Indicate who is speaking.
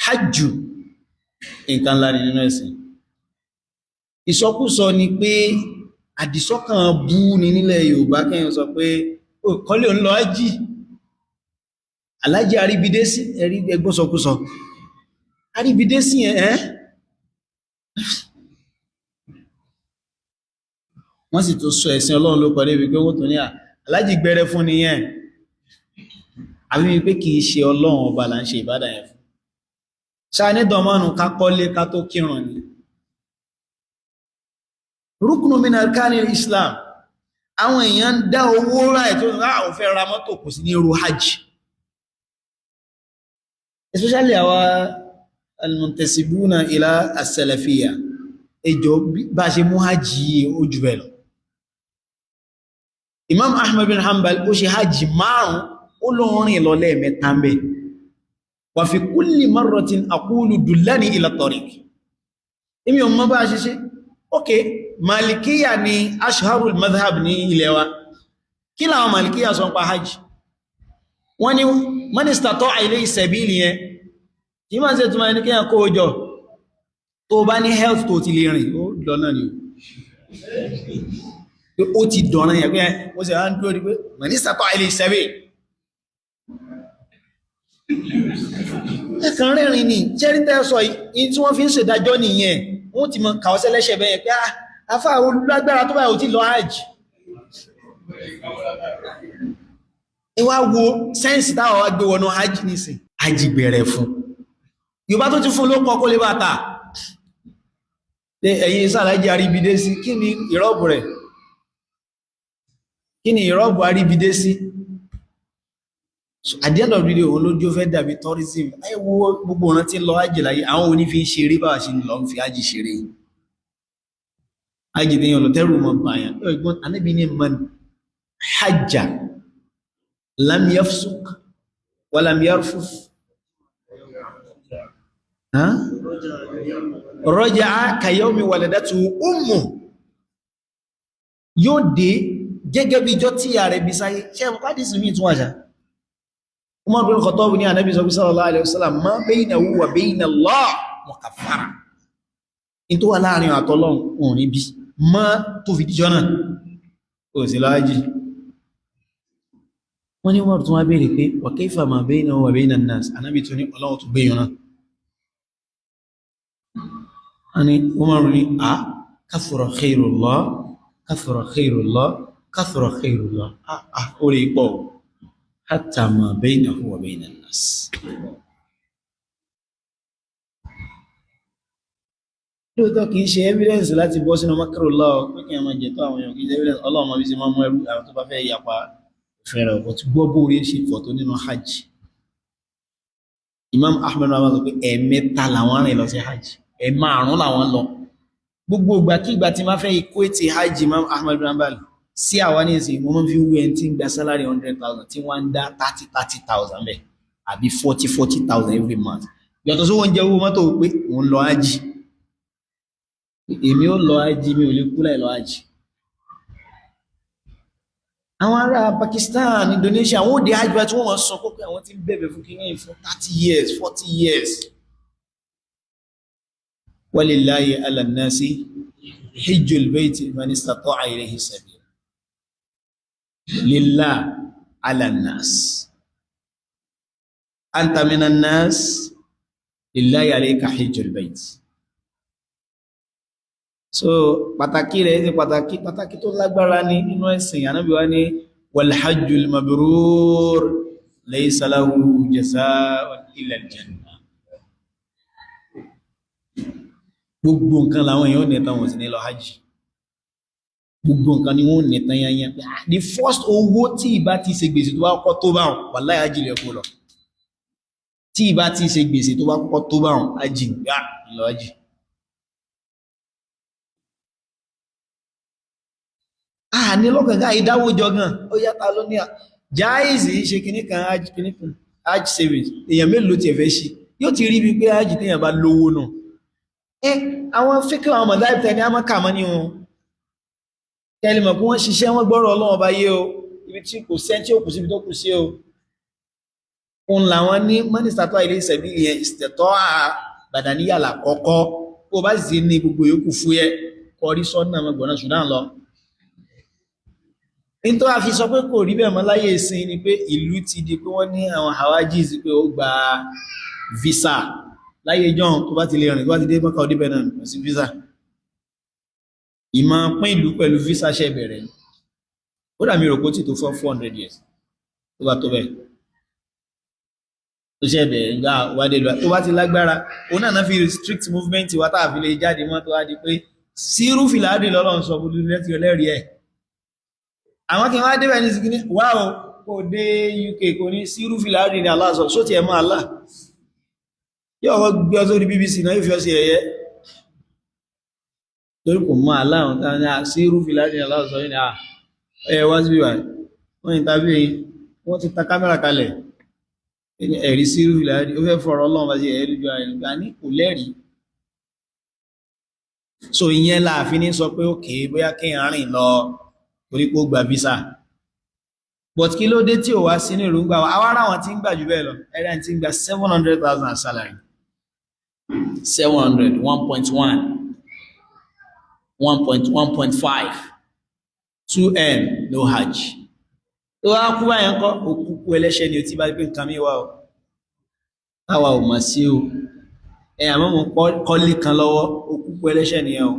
Speaker 1: hajju nǹkan ńlá ni nínú ẹ̀sìn. Ìsọkúsọ ni pé àdìsọ́kàn bú ni nílẹ̀ Yorùbá kẹ́yìn sọ pé ó kọ́lé òun lọ ájì alájì àríbidésí ẹ̀rí ẹgbọ́sọkúsọ àríbidésí wọ́n sì tó sọ ẹ̀sìn Ọlọ́run ló kọ́lé wípé wọ́n tó ní alájì gbẹ́rẹ́ fún nìyẹn àbí wípé kìí ṣe Ọlọ́run ọba là ń ṣe ìbádà yẹn fún ṣáà ní dọ̀mọ́nù ká kọ́lé ká tó kírun ni rúkùnù min arkanil Islam àwọn èèyàn ń dá owó ráì tó ń ráà fẹ́ ra mọ́tò kò sí ní irú hajj especially àwa almuntasibuna ila as-salafiyya ẹjọ́ bá ṣe mú hajj yìí ó jù bẹ́ẹ̀ lọ. Imam Ahmad bin Hanbal ó ṣe hajj márùn ó lóorin lọ lẹ́ẹ̀mẹ́ta ń bẹ wa fi kulli marratin aqulu dullani ila tariq èmi ò mọ̀ bá ṣe ṣe okay malikiya ni ashharul madhhab ní ilẹ̀ wa kí láwọn malikiya sọ pa hajj wọ́n ní man istata'a ilayhi sabili yẹn kí máa ṣe túnmọ̀ ní kíyàn kó jọ tó bá ní health tó ti lè rìn ó dọ̀nà ni ó ti dọ̀nà yẹn pé ó sì rán dúró rí pé man istata'a ilayhi sabili ẹ̀kan rẹ̀rin ni jẹ́rítẹ́ sọ yìí tí wọ́n fi ń ṣèdájọ́ nìyẹn wọ́n ti mọ kàwọ́sẹ́ lẹ́ṣẹ̀ bẹ́yẹn pé afá olùlágbára tó báyìí ò tí lọ hajj ìwá wo sẹ́ǹsì táwọn wá gbé wọnú hajj nìsìn hajj bẹ̀rẹ̀ fún Yorùbá tó ti fún ló kọ́ kó lè bá ta ẹ̀yìn sàlájì àríbidé sí kí ni ìrọ́bù rẹ̀ kí ni ìrọ́bù àríbidé sí at the end of the day òun lójú fẹ́ dàbí tourism ẹwọ gbogbo ọ̀rán tí lọ hajj láyé àwọn onífi ṣeré bá ṣe lọ ń fi hajj ṣeré hajj ní ọ̀lọ̀ tẹ́rù mọ̀ báyàn ẹgbọ́n Ànábì ní man hajja lam yafsuk wa lam yarfuf raja'a ka yawmi waladatu ummu yóò dé gẹ́gẹ́ bí ijọ́ tí ìyá rẹ̀ bí sáyé ṣe mọ́ pàdé sí mi tún wáṣá Umar bin Khattab ní Ànábì sallallahu alaihi wasallam ma baynahu wa bayna Allah mukaffara in tó wà láàrin àtọ́lọ́run òun ní bí ma tó fi díjọ́ náà kò sí láàájì wọ́n ní Umar tún wá bèèrè pé wa kayfa ma baynahu wa bayna an-nas Ànábì tó ní Ọlọ́run tó gbéyàn náà a ní Umar ní kathura khairullah kathura khairullah kathura khairullah orí pọ̀ hatta ma baynahu wa bayna an-nas lóòtọ́ kìí ṣe evidence láti bọ́ sínú makarullah pé kí a máa jẹ́ tó àwọn èèyàn kìí ṣe evidence Ọlọ́run máa bí sí máa mú ẹrú àwọn tó bá fẹ́ yapa fẹ́rẹ̀ ọ̀pọ̀ tí gbọ́ bó orí ṣe fọ̀ tó nínú hajj Imam Ahmed rahman sọ pé ẹ̀ẹ̀mẹ́ta làwọn rìn lọ sí hajj ẹ̀ẹ̀márùn làwọn lọ gbogbo ìgbà kí ìgbà tí máa fẹ́ ikú ètì hajj Imam Ahmed rahman sí àwọn ní ìsìn mo máa fi wú ẹni tí ń gba salary 100,000 tí wọ́n ń dá 30,000 bẹ́ẹ̀ àbí 40,000 every month yàtọ̀ sí wọ́n jẹ́ owó mọ́tò pé òun lọ hajj èmi ó lọ hajj mi ò lè kú láì lọ hajj àwọn ará Pakistan Indonesia àwọn òde hajj tí wọ́n sọ pé àwọn tí ń bẹ̀bẹ̀ fún kíní fún 30 years 40 years walillahi ala nnasi hijjul bayti man istata'a ilayhi sabila lillah ala nnas anta minan nas lillahi alayka hijjul bayt so pàtàkì rẹ̀ ṣe pàtàkì tó lágbára ní nínú ẹ̀sìn Ànábì wa ní wal hajjul mabrur laysa lahu jazaa'un illa al-jannah gbogbo nǹkan làwọn èèyàn nẹ̀tàn wọ̀n sí ní lọ hajj gbogbo nǹkan ni wọ́n nẹ̀tàn yanyan the first owó tí ìbá ti ṣe gbèsè tó bá kọ́ tó bá wọn wallahi hajj lè kó lọ tí ìbá ti ṣe gbèsè tó bá kọ́ tó bá wọn hajj gbá lọ hajj ní lọ́kànká ìdáwójọ gan ó yáta ló ní jáìsì ṣe kìníkan hajj savings èèyàn mélòó ti ẹ̀fẹ́ ṣe yóò ti rí bí pé hajj téèyàn bá lówó náà àwọn fíkẹ́ àwọn mọ̀láìpẹ́ ní a máa kà mọ́ ní wọn tẹ́lẹ̀mọ̀ kí wọ́n ṣiṣẹ́ wọ́n gbọ́rọ̀ Ọlọ́run bá yé o ibi tí kò sẹ́ tí ó kù síbi tó kù sí o òun làwọn ní mọ́nìsítàtọ̀ ilé ìsẹ̀bí yẹn ìsìtẹ̀tọ́ bàdàníyà làkọ́kọ́ bó bá sì ní gbogbo yòókù fúyẹ́ kọrí sọ́nà mọ́gbọ̀nà Sudan lọ. ní tó a fi sọ pé kò rí bẹ́ẹ̀ mọ́ láyé ìsìn ni pé ìlú ti di pé wọ́n ní àwọn hawajis pé ó gba visa láyé john tó bá ti lè rìn tó bá ti dé Mọ́kà ó débẹ̀ náà kò sí visa. ìmọ̀ pín ìlú pẹ̀lú visa ṣe bẹ̀rẹ̀ ó dà mí rò pé ó ti tó 400 years tó bá tó bẹ́ẹ̀ tó ṣe bẹ̀rẹ̀ gbà wádé lọ tó bá ti lágbára òun náà fi restrict movement wa tá a fi lè jáde mọ́ tó wá di pé sírú fìlàdì lọ́lọ́run sọ bó lẹ́tí ọlẹ́rìí ẹ̀ àwọn kí wọ́n débẹ̀ ní síkí wá o kò dé UK kò ní sírú fìlàdì ní Allah sọ só ti ẹ̀mọ́ Allah yóò wọ́n gbé ọ sórí BBC náà yóò fi ọ sí ẹ̀yẹ torí kò mọ́ Allah ọ̀hún tán ní sírú fìlàdì ní Allah sọ ní ẹ̀ wá sí wíwá wọ́n ìtàbí wọ́n ti ta kámẹ́rà kalẹ̀ ẹ̀rí sírú fìlàdì ó fẹ́ fọ̀rọ̀ Ọlọ́run bá sí ẹ̀rí ju àìrìngbà ní kò lẹ́rìí. So ìyẹn láàfin ní sọ pé òkè bóyá kí n rìn lọ torí pé ó gba visa but kí ló dé tí ò wá sí ní ìrúngbà wa àwa ráwọn tí ń gbà jù bẹ́ẹ̀ lọ ẹ̀rẹ́ tí ń gba 700,000 salary 700 1.1 1.5 2M no hajj tó wá kú báyẹn kọ́ òkúkú ẹlẹ́ṣẹ̀ ni ó ti bá gbé nǹkan mi wá o táwa ò mọ̀ sí o àmọ́ mo kọ́lé kan lọ́wọ́ òkúkú ẹlẹ́ṣẹ̀ nìyẹn o